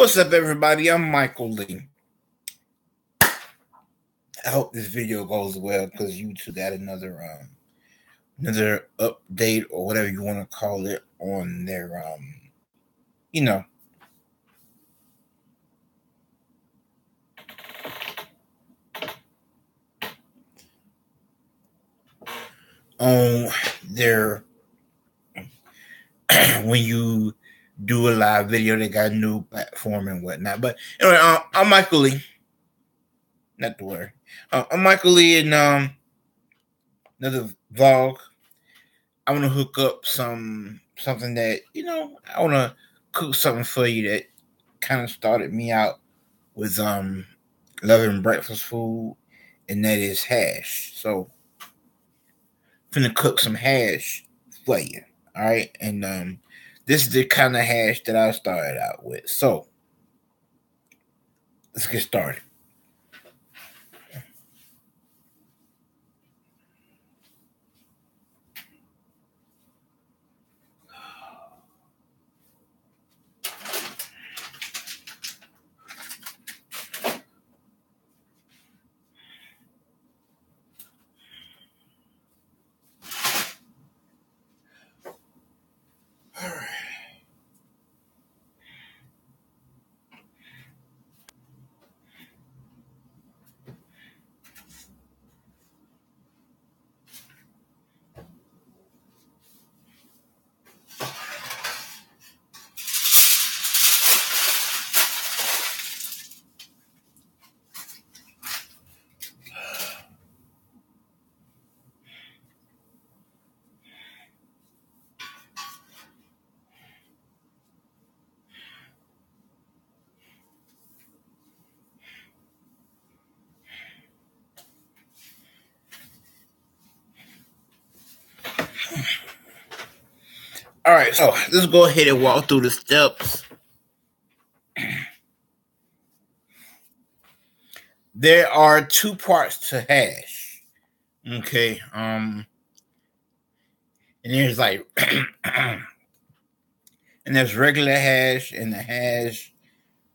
What's up, everybody? I'm Michael Lee. I hope this video goes well because YouTube got another update or whatever you want to call it on their you know on their when you do a live video, they got a new platform and whatnot. But anyway, I'm Michael Lee. Not to worry. I'm Michael Lee and another vlog. I want to hook up something that I want to cook something for you that kind of started me out with loving breakfast food, and that is hash. So I'm finna cook some hash for you. All right, and this is the kind of hash that I started out with. So let's get started. All right, so let's go ahead and walk through the steps. There are two parts to hash. Okay, and there's like and there's regular hash and the hash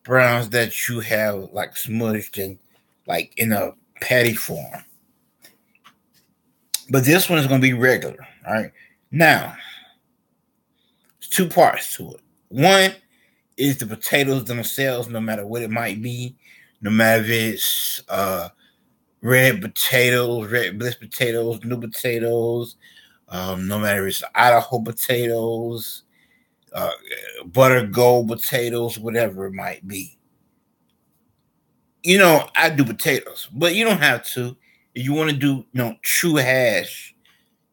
browns that you have like smudged and like in a patty form. But this one is going to be regular. All right. Now, there's two parts to it. One is the potatoes themselves, no matter what it might be, no matter if it's red potatoes, red bliss potatoes, new potatoes, no matter if it's Idaho potatoes, butter gold potatoes, whatever it might be. I do potatoes, but you don't have to. If you want to do, true hash,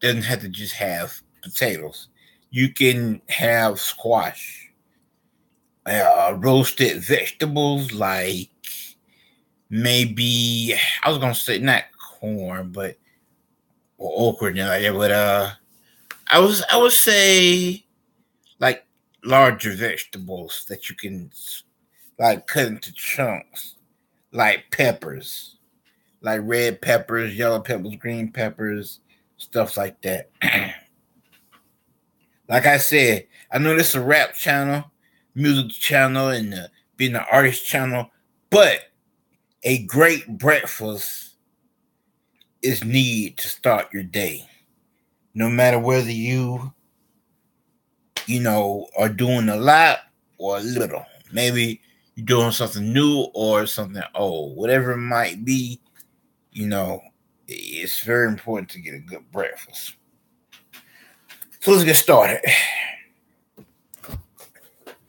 doesn't have to just have potatoes. You can have squash, roasted vegetables like maybe I was gonna say not corn, but or okra, but I would say like larger vegetables that you can like cut into chunks, like peppers, like red peppers, yellow peppers, green peppers, stuff like that. Like I said, I know this is a rap channel, music channel, and being an artist channel, but a great breakfast is needed to start your day. No matter whether you are doing a lot or a little. Maybe you're doing something new or something old. Whatever it might be, it's very important to get a good breakfast. So let's get started.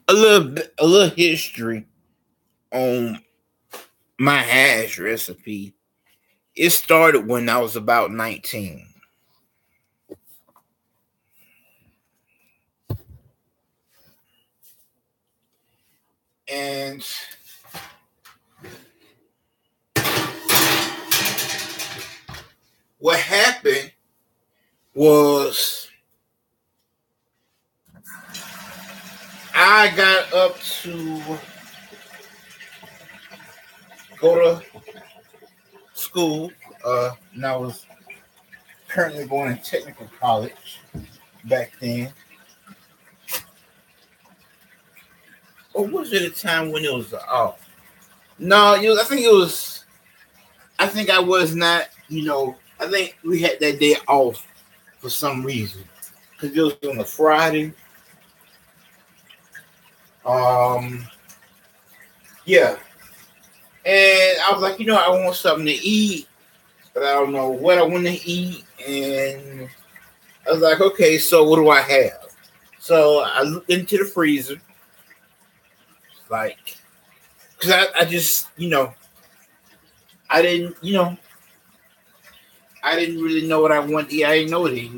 A little history on my hash recipe. It started when I was about 19. And what happened was I got up to go to school, and I was currently going to technical college back then. or was it a time when it was off? No, I think it was. I think I was not. I think we had that day off for some reason because it was on a Friday. Um, yeah, and I was like, I want something to eat, but I don't know what I want to eat, and I was like, okay, so what do I have? So I looked into the freezer, like, because I just, I didn't, I didn't really know what I wanted to eat. I didn't know it.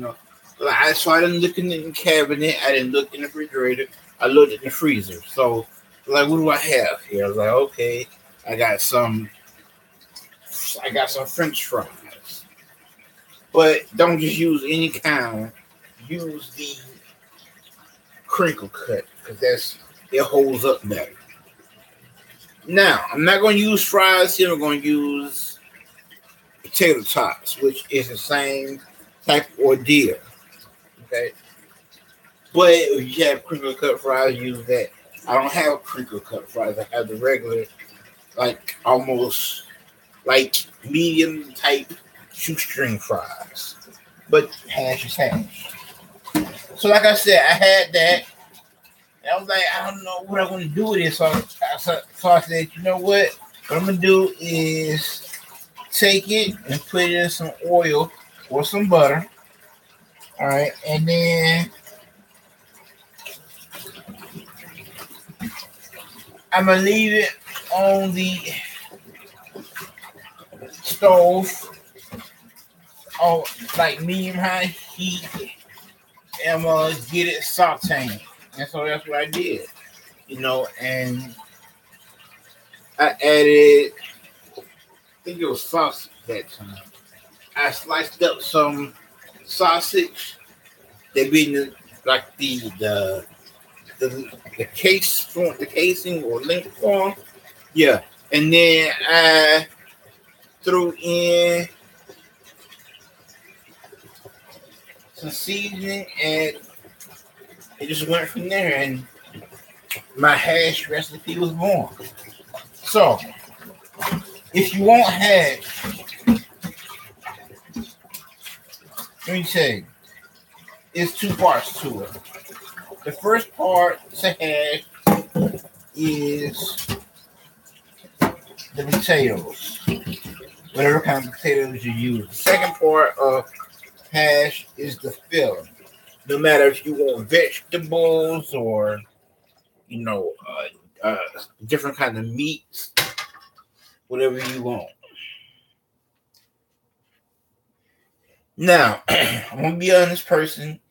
So I didn't look in the cabinet. I didn't look in the refrigerator. I looked in the freezer. So, like, what do I have here? I was like, okay, I got some, I got some French fries, but don't just use any kind. Use the crinkle cut because it holds up better. Now, I'm not going to use fries here. I'm going to use potato tots, which is the same type of ordeal. Okay. But if you have crinkle cut fries, use that. I don't have crinkle cut fries. I have the regular, like almost like medium type shoestring fries. But hash is hash. So, like I said, I had that. And I was like, I don't know what I'm going to do with it. So I said, you know what? What I'm going to do is take it and put it in some oil or some butter. All right. And then I'm going to leave it on the stove on like medium high heat. And I'm going to get it sauteing. And so that's what I did. And I added, I think it was sausage that time. I sliced up some sausage. They be like the the casing or link form. Yeah. And then I threw in some seasoning and it just went from there and my hash recipe was born. So if you want hash, let me tell you, it's two parts to it. The first part to hash is the potatoes, whatever kind of potatoes you use. The second part of hash is the filling. No matter if you want vegetables or different kind of meats, whatever you want. Now, I'm gonna be an honest person.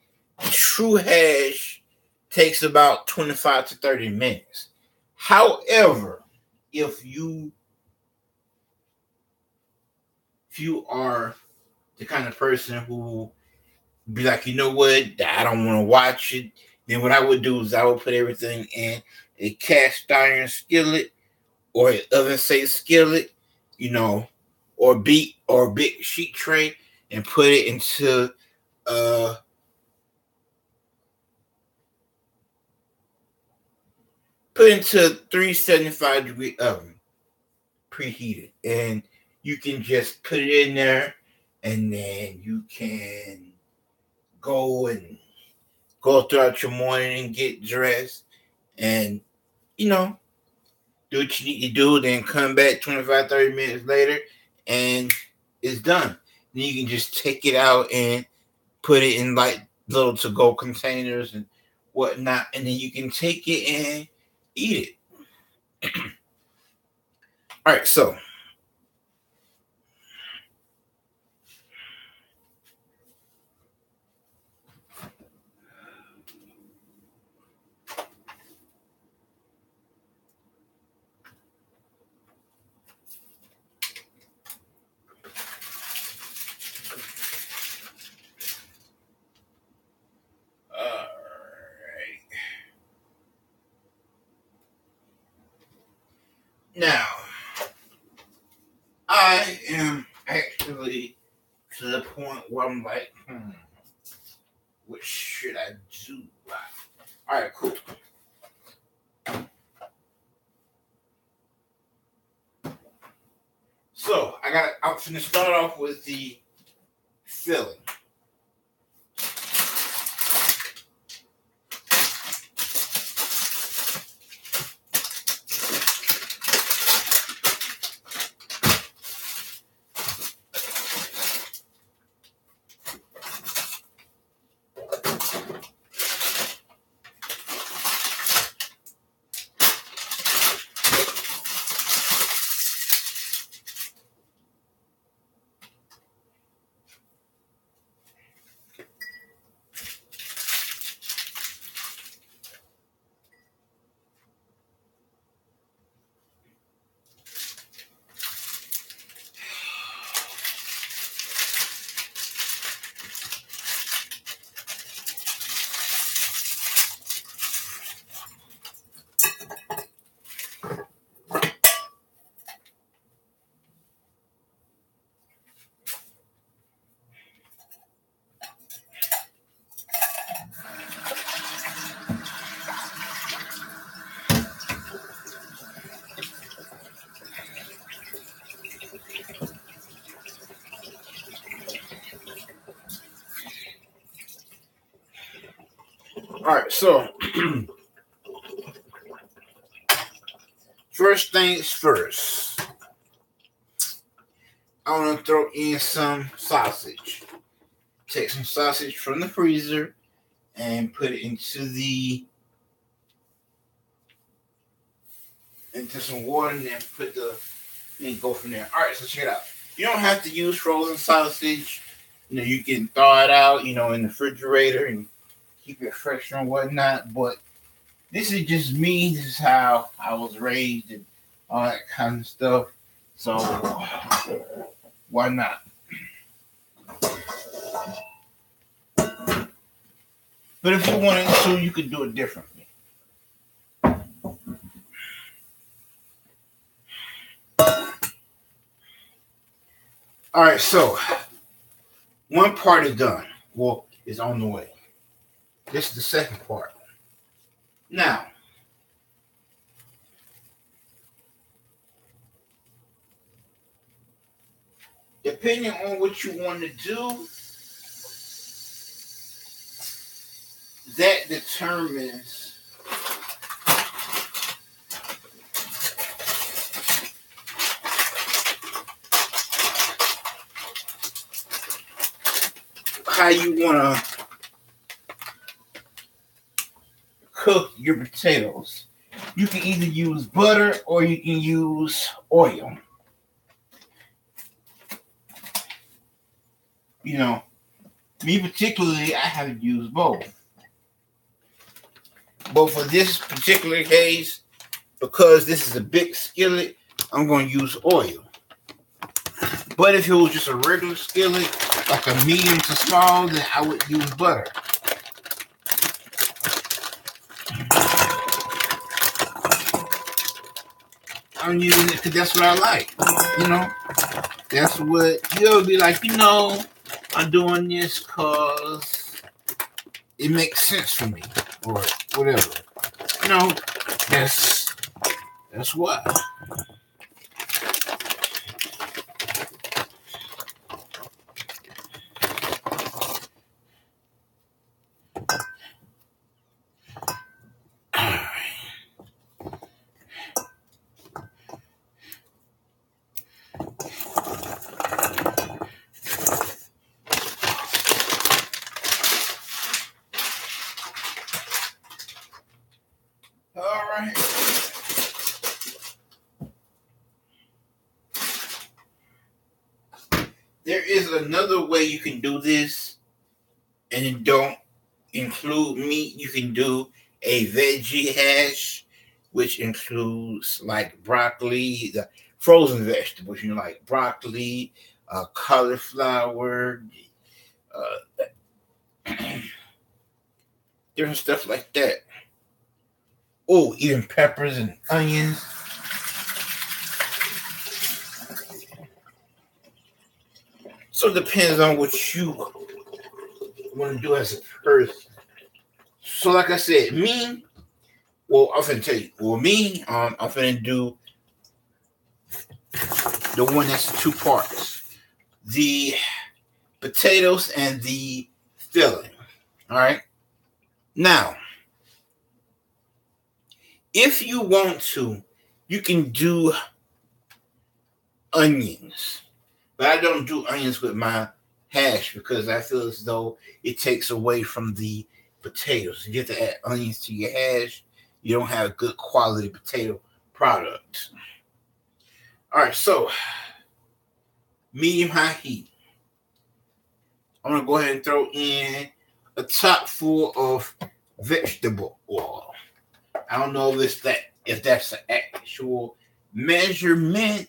True hash takes about 25 to 30 minutes. However, if you are the kind of person who be like, you know what, I don't want to watch it, then what I would do is I would put everything in a cast iron skillet or an oven safe skillet, or big sheet tray and put it into uh 375-degree oven, preheated, and you can just put it in there, and then you can go throughout your morning and get dressed, and do what you need to do, then come back 25, 30 minutes later, and it's done. Then you can just take it out and put it in like little to-go containers and whatnot, and then you can take it and eat it. All right, so now I am actually to the point where I'm like, what should I do? All right, cool. So I'm gonna start off with the filling. All right, so first things first, I want to throw in some sausage. Take some sausage from the freezer and put it into some water and then and go from there. All right, so check it out. You don't have to use frozen sausage. You can thaw it out, in the refrigerator and keep it fresh and whatnot. But this is just me. This is how I was raised and all that kind of stuff. So why not? But if you wanted to, you could do it differently. All right, so one part is done. Well, it's on the way. This is the second part. Now, depending on what you want to do, that determines how you want to cook your potatoes. You can either use butter or you can use oil. Me particularly, I have to use both. But for this particular case, because this is a big skillet, I'm going to use oil. But if it was just a regular skillet, like a medium to small, then I would use butter. I'm using it because that's what I like. That's what you'll be like, I'm doing this because it makes sense for me or whatever. That's why. There is another way you can do this, and it don't include meat. You can do a veggie hash, which includes like broccoli, the frozen vegetables, like broccoli, cauliflower, different stuff like that. Oh, even peppers and onions. So it depends on what you want to do as a person. So like I said, I'm finna tell you. I'm finna do the one that's two parts. The potatoes and the filling. All right. Now, if you want to, you can do onions. But I don't do onions with my hash because I feel as though it takes away from the potatoes. You have to add onions to your hash. You don't have good quality potato product. All right, so medium high heat. I'm gonna go ahead and throw in a top full of vegetable oil. I don't know if that's an actual measurement,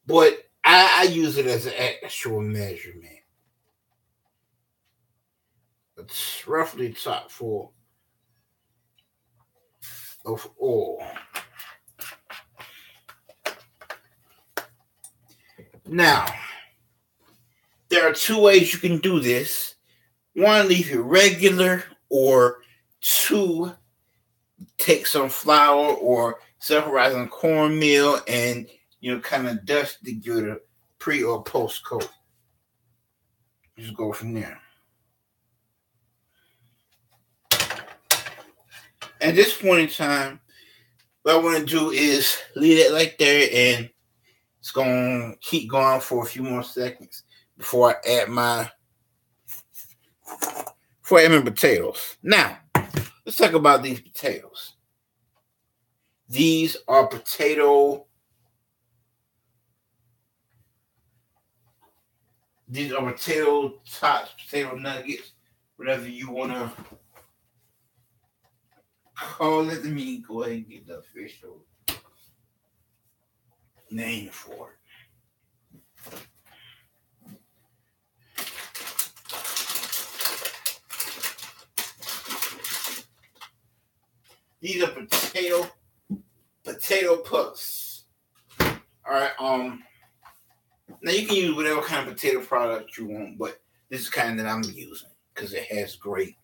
but I use it as an actual measurement. It's roughly top full of oil. Now, there are two ways you can do this. One, leave it regular, or two, take some flour or self-rising cornmeal and kind of dust to give it a pre or post coat. Just go from there. At this point in time, what I want to do is leave it like there, and it's going to keep going for a few more seconds before I add my potatoes. Now, let's talk about these potatoes. These are potato tots, potato nuggets, whatever you want to call it. Let me go ahead and get the official name for it. These are potato puffs. All right. Now you can use whatever kind of potato product you want, but this is the kind that I'm using because it has great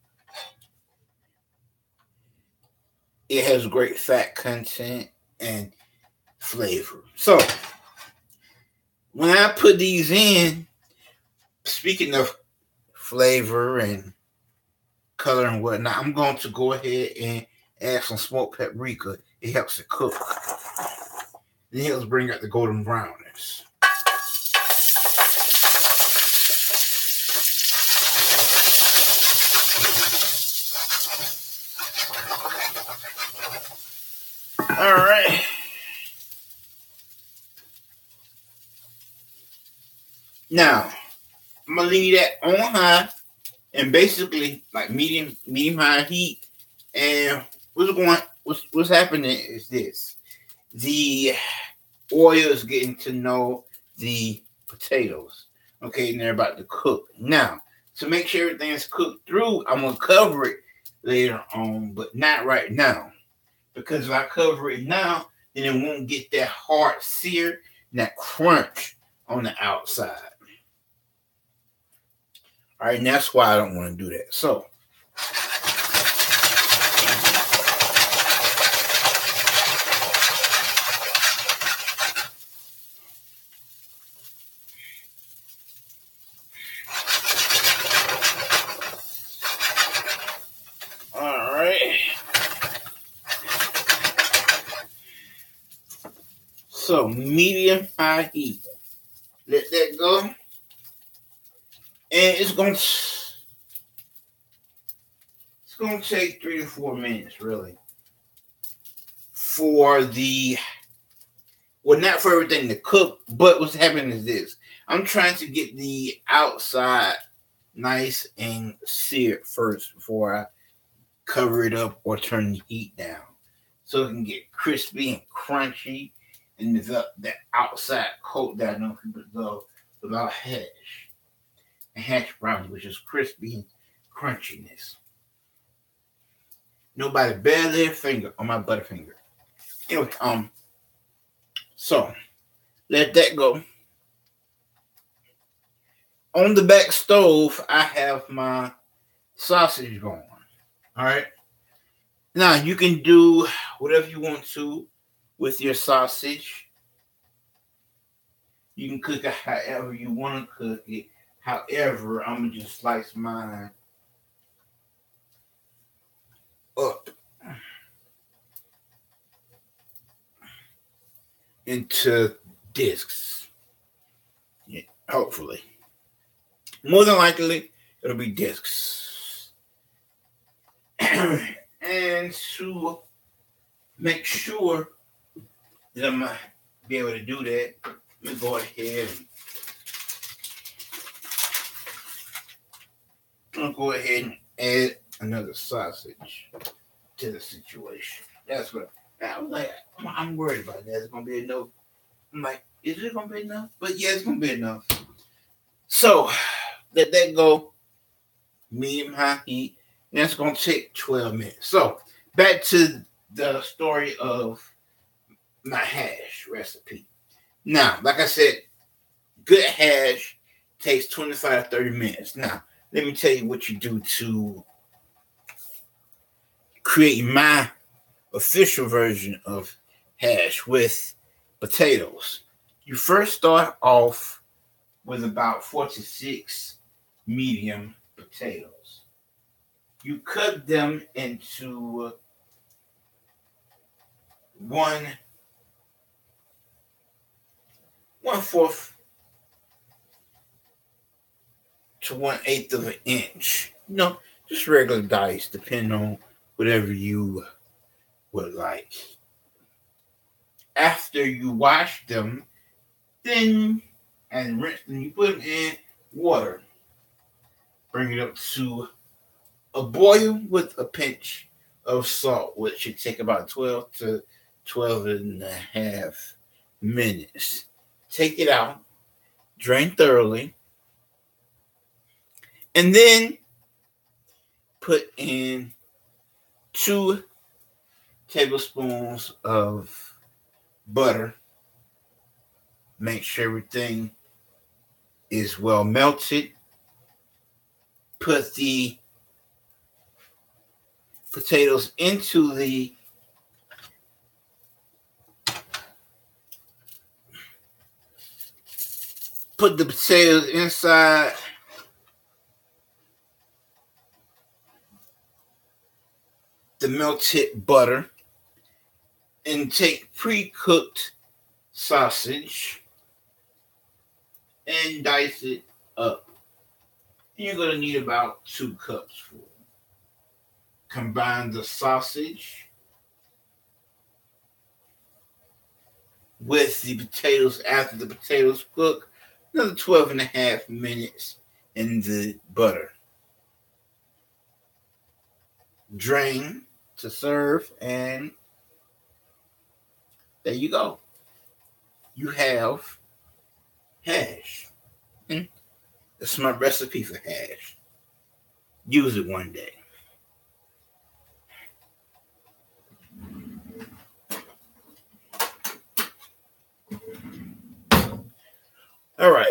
fat content and flavor. So when I put these in, speaking of flavor and color and whatnot, I'm going to go ahead and add some smoked paprika. It helps it cook. It helps bring out the golden brownness. All right. Now, I'm gonna leave that on high and basically like medium high heat. And what's happening is this: the oil is getting to know the potatoes. Okay, and they're about to cook. Now, to make sure everything is cooked through, I'm gonna cover it later on, but not right now. Because if I cover it now, then it won't get that hard sear and that crunch on the outside. All right, and that's why I don't want to do that. So, all right. So, medium high heat. Let that go. And it's going to take 3 to 4 minutes, really. Not for everything to cook, but what's happening is this. I'm trying to get the outside nice and seared first before I cover it up or turn the heat down. So it can get crispy and crunchy and develop that outside coat that I know people love without hash. And hash browns, which is crispy and crunchiness. Nobody bare their finger on my Butterfinger. Anyway, so let that go. On the back stove, I have my sausage going. All right. Now you can do whatever you want to with your sausage. You can cook it however you want to cook it. However, I'm gonna just slice mine up into discs. Yeah, hopefully. More than likely, it'll be discs. And to make sure that I'm gonna be able to do that, let me go ahead and add another sausage to the situation. That's what I was like. I'm worried about that. It's gonna be enough. I'm like, is it gonna be enough? But yeah, it's gonna be enough. So let that go. Medium high heat. And that's gonna take 12 minutes. So back to the story of my hash recipe. Now, like I said, good hash takes 25 to 30 minutes. Now, let me tell you what you do to create my official version of hash with potatoes. You first start off with about 4 to 6 medium potatoes. You cut them into 1/4 to 1/8 of an inch. Just regular dice, depending on whatever you would like. After you wash them, then and rinse them, you put them in water. Bring it up to a boil with a pinch of salt, which should take about 12 to 12 and a half minutes. Take it out, drain thoroughly, and then put in 2 tablespoons of butter. Make sure everything is well melted. Put the potatoes into the potatoes inside the melted butter and take pre-cooked sausage and dice it up. You're going to need about 2 cups full. Combine the sausage with the potatoes after the potatoes cook. Another 12 and a half minutes in the butter. Drain to serve, and there you go. You have hash. That's my recipe for hash. Use it one day. All right.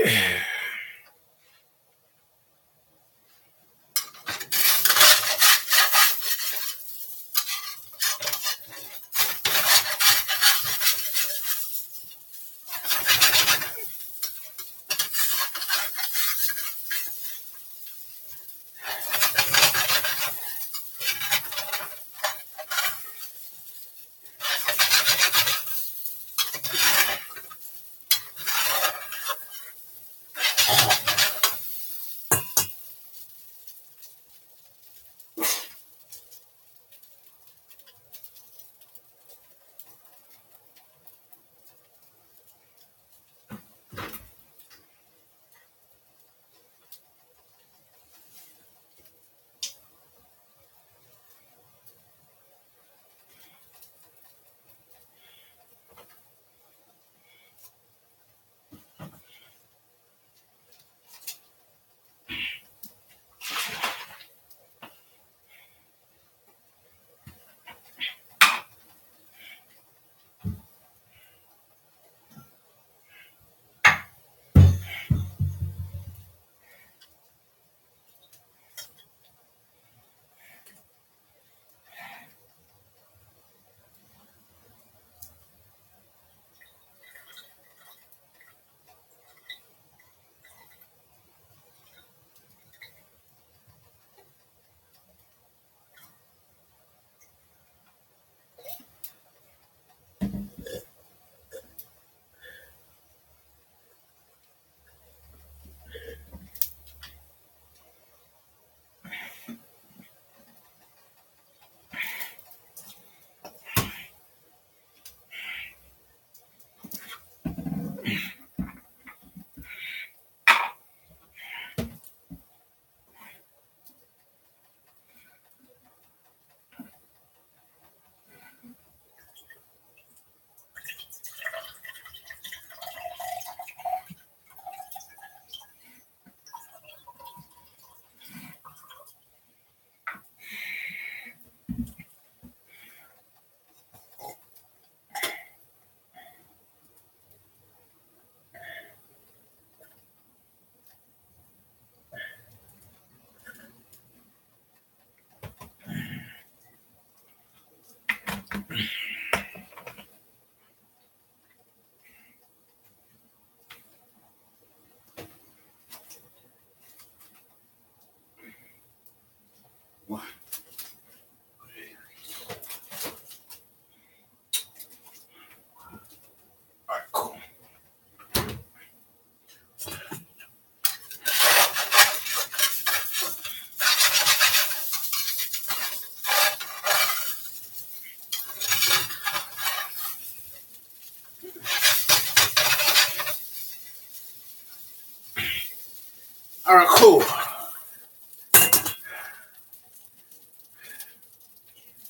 All right, cool.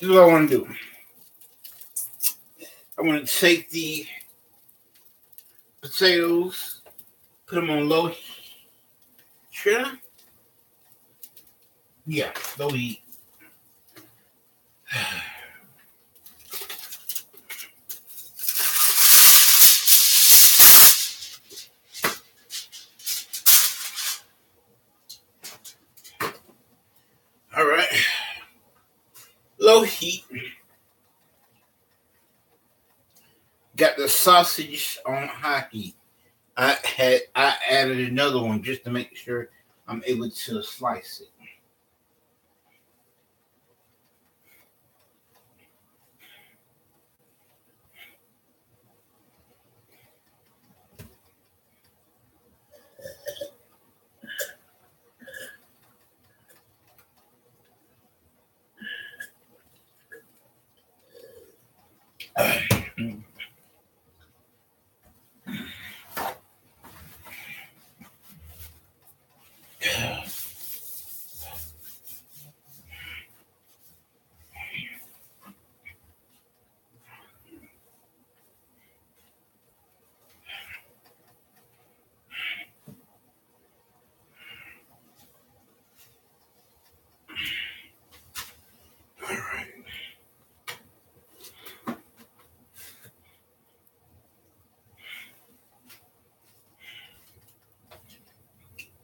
This is what I want to do. I want to take the potatoes, put them on low heat. Should I? Yeah, low heat. All right. Low heat. Got the sausage on high heat. I added another one just to make sure I'm able to slice it.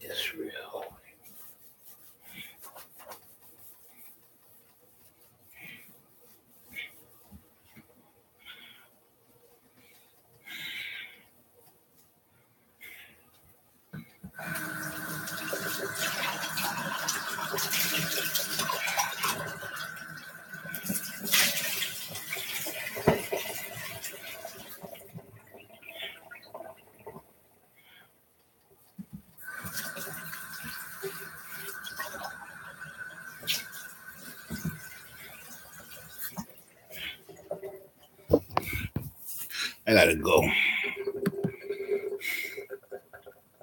It's real. I gotta go.